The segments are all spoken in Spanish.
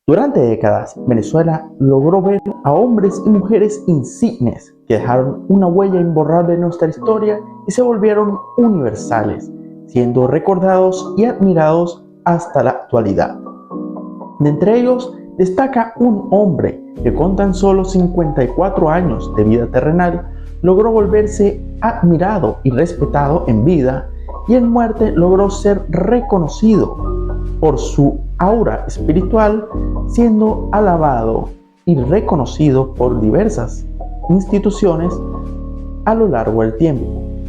Durante décadas, Venezuela logró ver a hombres y mujeres insignes que dejaron una huella imborrable en nuestra historia y se volvieron universales, siendo recordados y admirados hasta la actualidad. De entre ellos, destaca un hombre que con tan solo 54 años de vida terrenal logró volverse admirado y respetado en vida, y en muerte logró ser reconocido por su aura espiritual, siendo alabado y reconocido por diversas instituciones a lo largo del tiempo.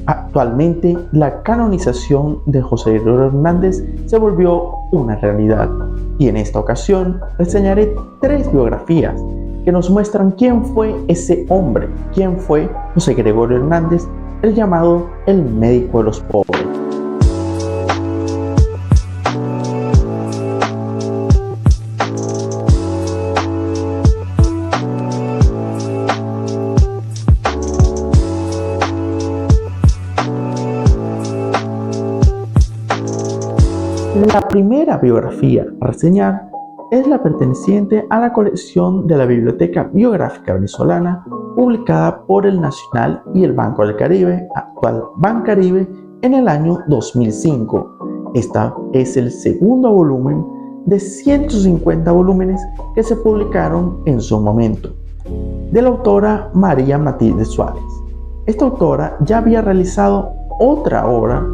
Actualmente, la canonización de José Gregorio Hernández se volvió una realidad, y en esta ocasión reseñaré 3 biografías que nos muestran quién fue ese hombre, quién fue José Gregorio Hernández, el llamado el médico de los pobres. La primera biografía a reseñar es la perteneciente a la colección de la Biblioteca Biográfica Venezolana, publicada por el Nacional y el Banco del Caribe, actual Bancaribe, en el año 2005. Esta es el segundo volumen de 150 volúmenes que se publicaron en su momento, de la autora María Matilde Suárez. Esta autora ya había realizado otra obra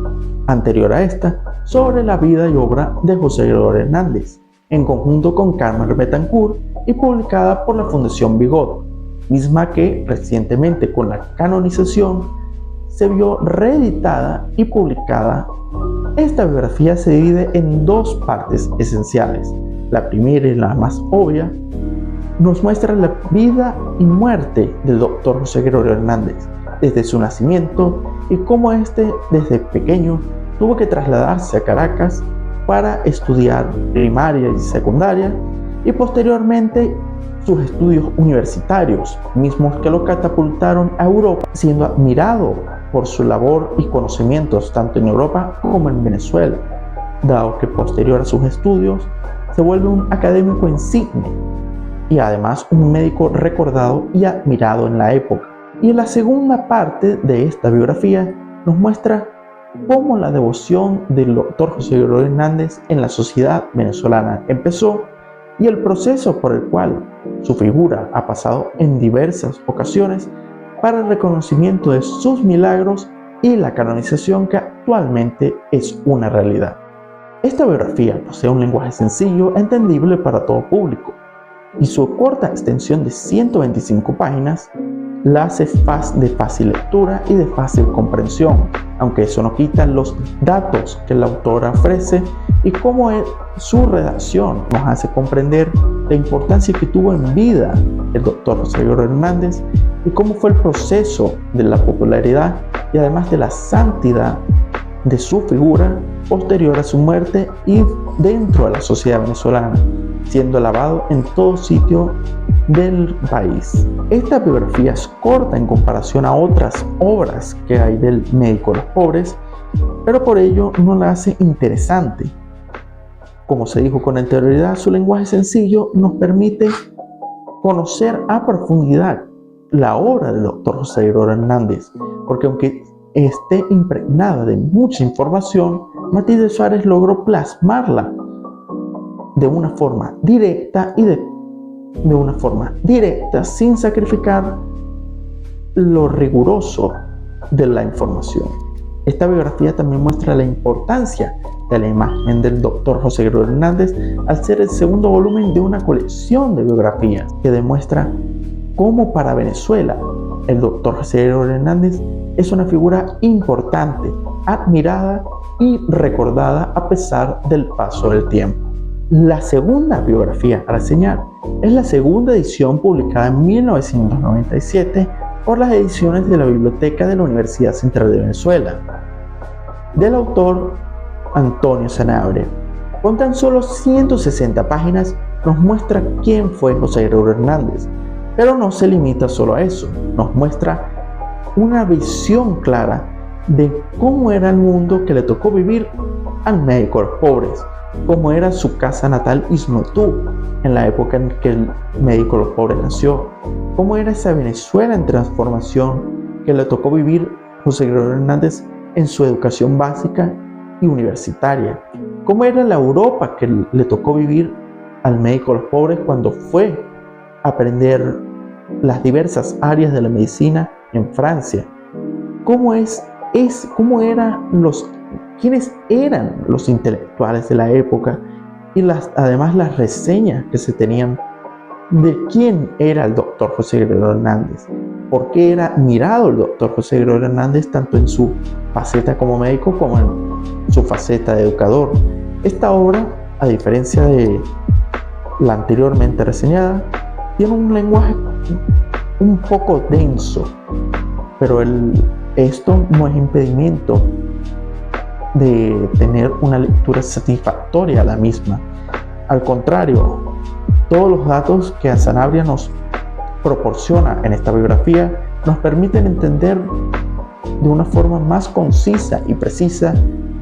anterior a esta sobre la vida y obra de José Gregorio Hernández, en conjunto con Carmen Betancourt, y publicada por la Fundación Bigot, misma que recientemente, con la canonización, se vio reeditada y publicada. Esta biografía se divide en 2 partes esenciales. La primera, y la más obvia, nos muestra la vida y muerte del doctor José Gregorio Hernández, desde su nacimiento y cómo desde pequeño tuvo que trasladarse a Caracas para estudiar primaria y secundaria, y posteriormente sus estudios universitarios, mismos que lo catapultaron a Europa, siendo admirado por su labor y conocimientos tanto en Europa como en Venezuela, dado que posterior a sus estudios se vuelve un académico insigne y además un médico recordado y admirado en la época. Y en la segunda parte de esta biografía nos muestra cómo la devoción del doctor José Gregorio Hernández en la sociedad venezolana empezó, y el proceso por el cual su figura ha pasado en diversas ocasiones para el reconocimiento de sus milagros y la canonización que actualmente es una realidad. Esta biografía posee un lenguaje sencillo, entendible para todo público, y su corta extensión de 125 páginas la hace de fácil lectura y de fácil comprensión, aunque eso no quita los datos que la autora ofrece y cómo su redacción nos hace comprender la importancia que tuvo en vida el doctor José Gregorio Hernández y cómo fue el proceso de la popularidad y además de la santidad de su figura posterior a su muerte y dentro de la sociedad venezolana, siendo alabado en todo sitio del país. Esta biografía es corta en comparación a otras obras que hay del médico de los pobres, pero por ello no la hace interesante. Como se dijo con anterioridad, su lenguaje sencillo nos permite conocer a profundidad la obra del doctor José Gregorio Hernández, porque aunque esté impregnada de mucha información, Matilde Suárez logró plasmarla de una forma directa sin sacrificar lo riguroso de la información. Esta biografía también muestra la importancia de la imagen del doctor José Gregorio Hernández al ser el segundo volumen de una colección de biografías que demuestra cómo para Venezuela el doctor José Gregorio Hernández es una figura importante, admirada y recordada a pesar del paso del tiempo. La segunda biografía a reseñar es la segunda edición, publicada en 1997 por las ediciones de la Biblioteca de la Universidad Central de Venezuela, del autor Antonio Sanabria. Con tan solo 160 páginas nos muestra quién fue José Gregorio Hernández, pero no se limita solo a eso, nos muestra una visión clara de cómo era el mundo que le tocó vivir al médico de los pobres, cómo era su casa natal Isnotú en la época en que el médico de los pobres nació, cómo era esa Venezuela en transformación que le tocó vivir José Gregorio Hernández en su educación básica y universitaria, cómo era la Europa que le tocó vivir al médico de los pobres cuando fue a aprender las diversas áreas de la medicina en Francia, quiénes eran los intelectuales de la época y además las reseñas que se tenían de quién era el doctor José Gregorio Hernández, por qué era admirado el doctor José Gregorio Hernández tanto en su faceta como médico como en su faceta de educador. Esta obra, a diferencia de la anteriormente reseñada, tiene un lenguaje un poco denso, pero esto no es impedimento de tener una lectura satisfactoria a la misma. Al contrario, todos los datos que Sanabria nos proporciona en esta biografía nos permiten entender de una forma más concisa y precisa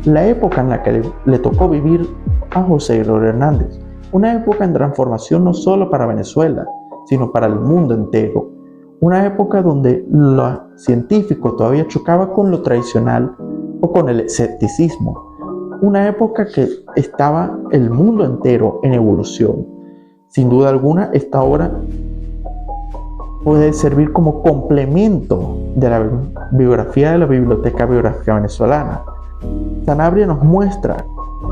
la época en la que le tocó vivir a José Gregorio Hernández, una época en transformación no solo para Venezuela, sino para el mundo entero, una época donde lo científico todavía chocaba con lo tradicional o con el escepticismo, una época que estaba el mundo entero en evolución. Sin duda alguna, esta obra puede servir como complemento de la biografía de la Biblioteca Biográfica Venezolana. Sanabria nos muestra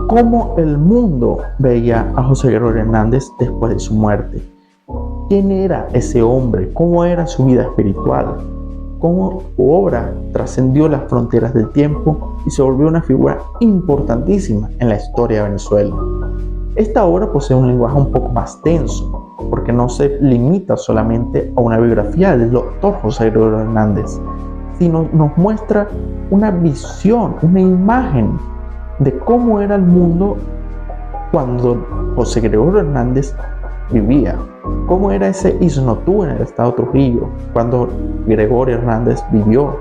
cómo el mundo veía a José Gregorio Hernández después de su muerte. ¿Quién era ese hombre? ¿Cómo era su vida espiritual? ¿Cómo su obra trascendió las fronteras del tiempo y se volvió una figura importantísima en la historia de Venezuela? Esta obra posee un lenguaje un poco más denso, porque no se limita solamente a una biografía del doctor José Gregorio Hernández, sino nos muestra una visión, una imagen de cómo era el mundo cuando José Gregorio Hernández vivía, cómo era ese Isnotú en el estado Trujillo cuando Gregorio Hernández vivió,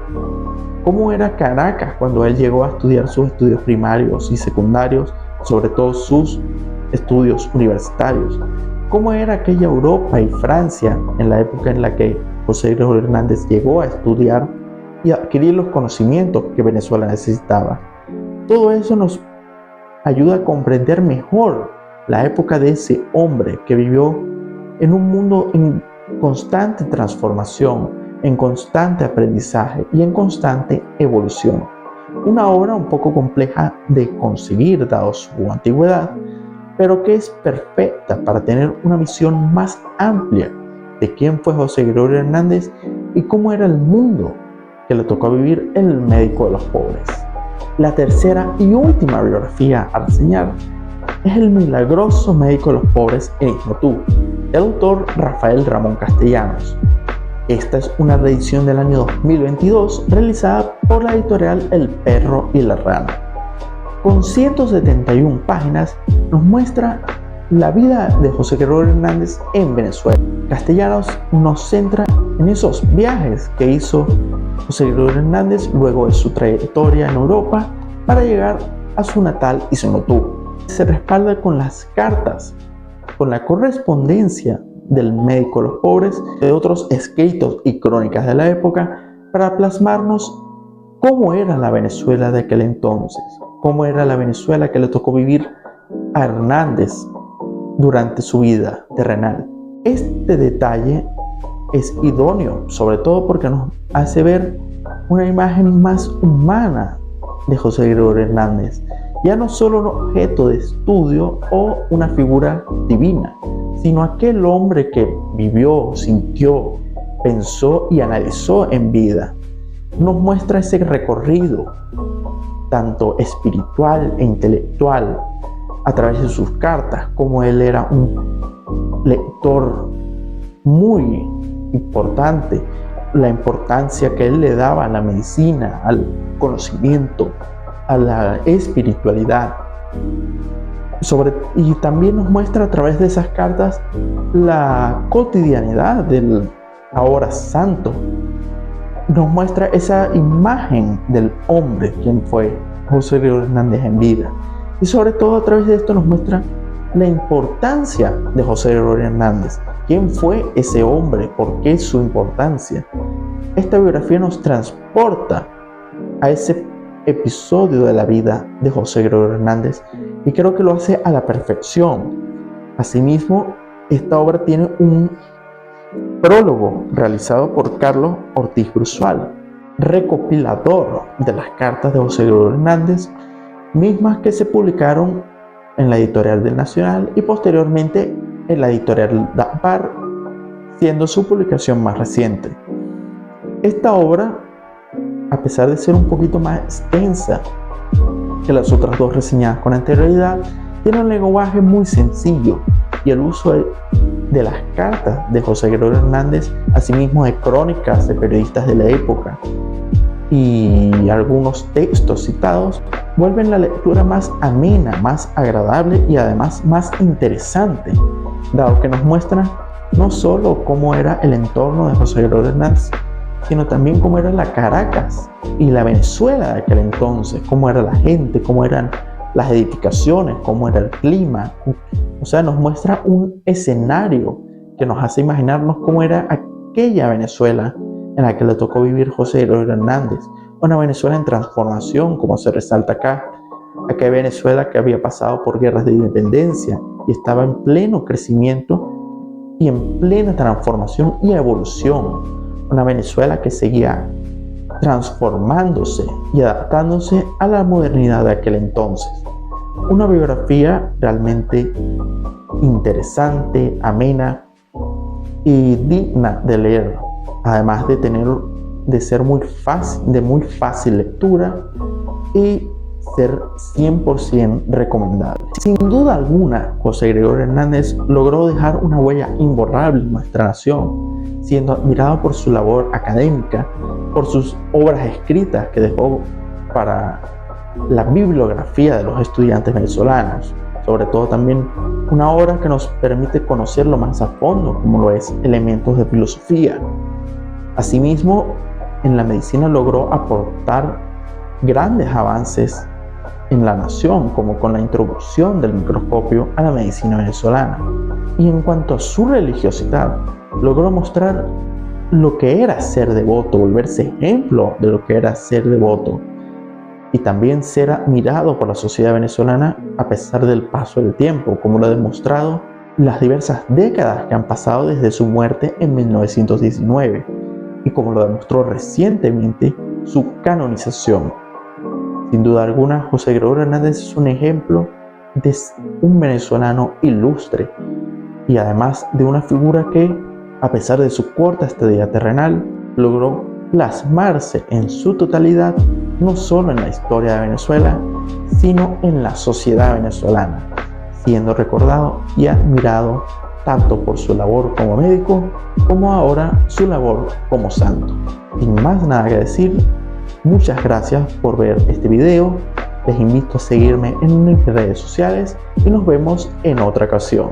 cómo era Caracas cuando él llegó a estudiar sus estudios primarios y secundarios, sobre todo sus estudios universitarios, cómo era aquella Europa y Francia en la época en la que José Gregorio Hernández llegó a estudiar y adquirir los conocimientos que Venezuela necesitaba. Todo eso nos ayuda a comprender mejor la época de ese hombre que vivió en un mundo en constante transformación, en constante aprendizaje y en constante evolución. Una obra un poco compleja de conseguir dado su antigüedad, pero que es perfecta para tener una visión más amplia de quién fue José Gregorio Hernández y cómo era el mundo que le tocó vivir el médico de los pobres. La tercera y última biografía a reseñar es El milagroso médico de los pobres en Isnotú, del autor Rafael Ramón Castellanos. Esta es una reedición del año 2022 realizada por la editorial El Perro y la Rana. Con 171 páginas nos muestra la vida de José Gregorio Hernández en Venezuela. Castellanos nos centra en esos viajes que hizo José Gregorio Hernández luego de su trayectoria en Europa para llegar a su natal Isnotú. Se respalda con las cartas, con la correspondencia del médico de los pobres, de otros escritos y crónicas de la época, para plasmarnos cómo era la Venezuela de aquel entonces, cómo era la Venezuela que le tocó vivir a Hernández durante su vida terrenal. Este detalle es idóneo, sobre todo porque nos hace ver una imagen más humana de José Gregorio Hernández, ya no solo un objeto de estudio o una figura divina, sino aquel hombre que vivió, sintió, pensó y analizó en vida. Nos muestra ese recorrido, tanto espiritual e intelectual, a través de sus cartas, como él era un lector muy importante, la importancia que él le daba a la medicina, al conocimiento, a la espiritualidad. Y también nos muestra a través de esas cartas la cotidianidad del ahora santo. Nos muestra esa imagen del hombre, quien fue José Gregorio Hernández en vida. Y sobre todo a través de esto nos muestra la importancia de José Gregorio Hernández. ¿Quién fue ese hombre? ¿Por qué su importancia? Esta biografía nos transporta a ese episodio de la vida de José Gregorio Hernández y creo que lo hace a la perfección. Asimismo, esta obra tiene un prólogo realizado por Carlos Ortiz Bruzual, recopilador de las cartas de José Gregorio Hernández, mismas que se publicaron en la editorial del Nacional y posteriormente en la editorial Dapar, siendo su publicación más reciente. Esta obra, a pesar de ser un poquito más extensa que las otras dos reseñadas con anterioridad, tiene un lenguaje muy sencillo y el uso de las cartas de José Gregorio Hernández, asimismo de crónicas de periodistas de la época y algunos textos citados, vuelven la lectura más amena, más agradable y además más interesante, dado que nos muestra no solo cómo era el entorno de José Gregorio Hernández, sino también cómo era la Caracas y la Venezuela de aquel entonces, cómo era la gente, cómo eran las edificaciones, cómo era el clima. O sea, nos muestra un escenario que nos hace imaginarnos cómo era aquella Venezuela en la que le tocó vivir José Gregorio Hernández. Una Venezuela en transformación, como se resalta acá. Aquella Venezuela que había pasado por guerras de independencia y estaba en pleno crecimiento y en plena transformación y evolución. Una Venezuela que seguía transformándose y adaptándose a la modernidad de aquel entonces. Una biografía realmente interesante, amena y digna de leer, además de ser muy fácil lectura y ser 100% recomendable. Sin duda alguna, José Gregorio Hernández logró dejar una huella imborrable en nuestra nación, siendo admirado por su labor académica, por sus obras escritas que dejó para la bibliografía de los estudiantes venezolanos, sobre todo también una obra que nos permite conocerlo más a fondo, como lo es Elementos de Filosofía. Asimismo, en la medicina logró aportar grandes avances en la nación, como con la introducción del microscopio a la medicina venezolana. Y en cuanto a su religiosidad, logró mostrar lo que era ser devoto, volverse ejemplo de lo que era ser devoto, y también ser admirado por la sociedad venezolana a pesar del paso del tiempo, como lo ha demostrado las diversas décadas que han pasado desde su muerte en 1919, y como lo demostró recientemente su canonización. Sin duda alguna, José Gregorio Hernández es un ejemplo de un venezolano ilustre y además de una figura que, a pesar de su corta estadía terrenal, logró plasmarse en su totalidad no solo en la historia de Venezuela, sino en la sociedad venezolana, siendo recordado y admirado tanto por su labor como médico, como ahora su labor como santo. Sin más nada que decir, muchas gracias por ver este video, les invito a seguirme en mis redes sociales y nos vemos en otra ocasión.